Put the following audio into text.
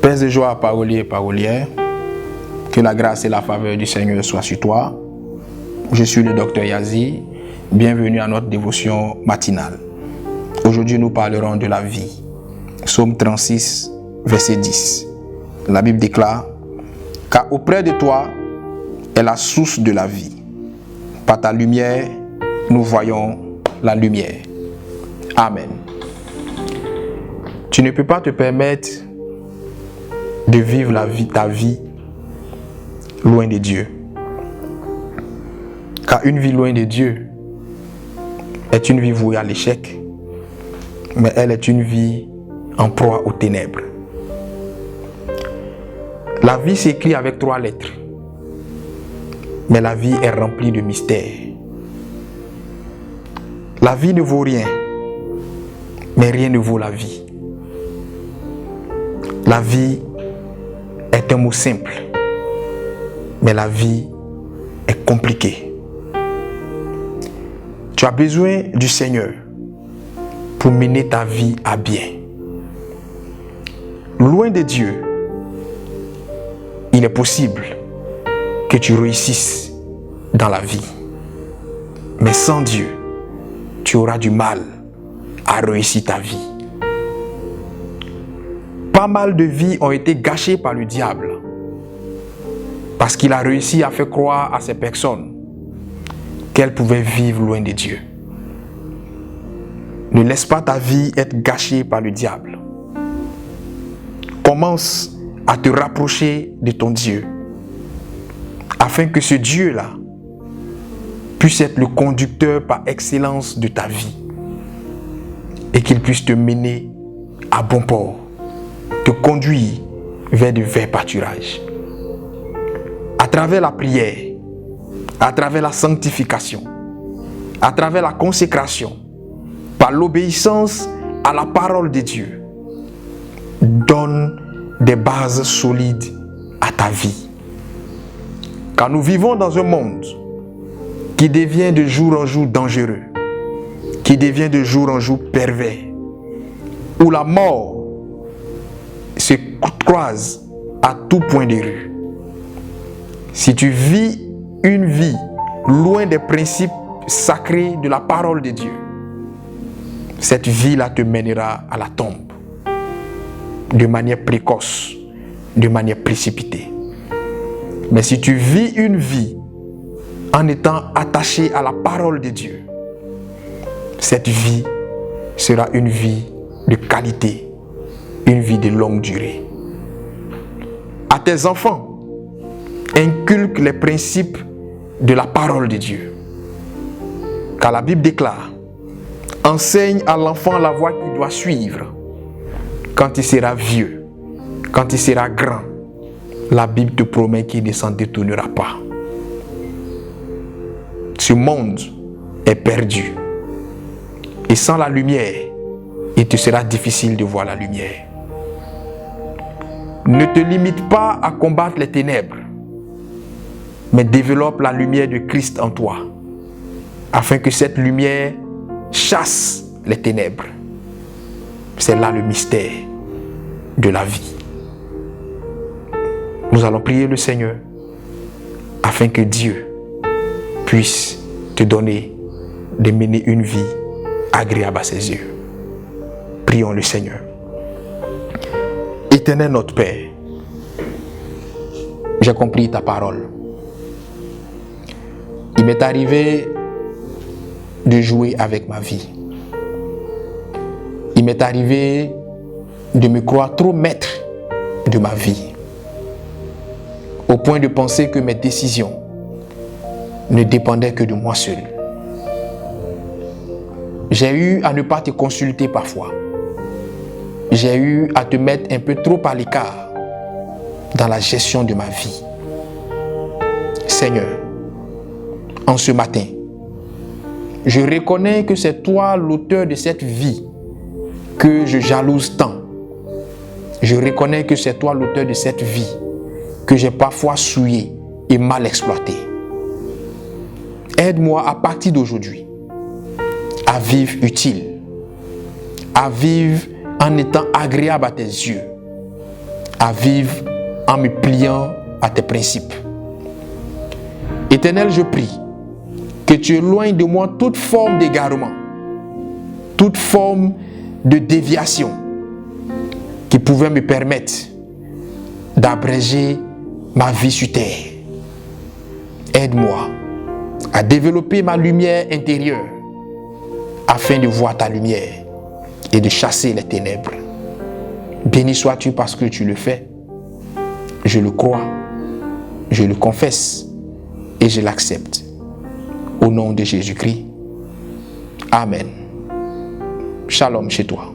Père de joie, parolier et parolière, que la grâce et la faveur du Seigneur soient sur toi. Je suis le docteur Yazi. Bienvenue à notre dévotion matinale. Aujourd'hui, nous parlerons de la vie. Psaume 36, verset 10. La Bible déclare: car auprès de toi est la source de la vie. Par ta lumière, nous voyons la lumière. Amen. Tu ne peux pas te permettre de vivre ta vie loin de Dieu. Car une vie loin de Dieu est une vie vouée à l'échec, mais elle est une vie en proie aux ténèbres. La vie s'écrit avec 3 lettres, mais la vie est remplie de mystères. La vie ne vaut rien, mais rien ne vaut la vie. La vie est un mot simple, mais la vie est compliquée. Tu as besoin du Seigneur pour mener ta vie à bien. Loin de Dieu, il est possible que tu réussisses dans la vie. Mais sans Dieu, tu auras du mal à réussir ta vie. Pas mal de vies ont été gâchées par le diable parce qu'il a réussi à faire croire à ces personnes qu'elles pouvaient vivre loin de Dieu. Ne laisse pas ta vie être gâchée par le diable. Commence à te rapprocher de ton Dieu afin que ce Dieu-là puisse être le conducteur par excellence de ta vie et qu'il puisse te mener à bon port, te conduire vers de verts pâturages. À travers la prière, à travers la sanctification, à travers la consécration, par l'obéissance à la parole de Dieu, donne des bases solides à ta vie. Car nous vivons dans un monde qui devient de jour en jour dangereux, qui devient de jour en jour pervers, où la mort se croise à tout point de rue. Si tu vis une vie loin des principes sacrés de la parole de Dieu, cette vie-là te mènera à la tombe de manière précoce, de manière précipitée. Mais si tu vis une vie en étant attaché à la parole de Dieu, cette vie sera une vie de qualité, une vie de longue durée. À tes enfants, inculque les principes de la parole de Dieu. Car la Bible déclare: enseigne à l'enfant la voie qu'il doit suivre. Quand il sera vieux, quand il sera grand, la Bible te promet qu'il ne s'en détournera pas. Ce monde est perdu. Et sans la lumière, il te sera difficile de voir la lumière. Ne te limite pas à combattre les ténèbres, mais développe la lumière de Christ en toi, afin que cette lumière chasse les ténèbres. C'est là le mystère de la vie. Nous allons prier le Seigneur afin que Dieu puisse te donner de mener une vie agréable à ses yeux. Prions le Seigneur. Éternel notre Père, j'ai compris ta parole. Il m'est arrivé de jouer avec ma vie. Il m'est arrivé de me croire trop maître de ma vie, au point de penser que mes décisions ne dépendaient que de moi seul. J'ai eu à ne pas te consulter parfois. J'ai eu à te mettre un peu trop à l'écart dans la gestion de ma vie. Seigneur, en ce matin, je reconnais que c'est toi l'auteur de cette vie que je jalouse tant. Je reconnais que c'est toi l'auteur de cette vie que j'ai parfois souillée et mal exploitée. Aide-moi à partir d'aujourd'hui à vivre utile, à vivre en étant agréable à tes yeux, à vivre en me pliant à tes principes. Éternel, je prie que tu éloignes de moi toute forme d'égarement, toute forme de déviation qui pouvait me permettre d'abréger ma vie sur terre. Aide-moi à développer ma lumière intérieure afin de voir ta lumière et de chasser les ténèbres. Béni sois-tu parce que tu le fais. Je le crois, je le confesse et je l'accepte. Au nom de Jésus-Christ. Amen. Shalom chez toi.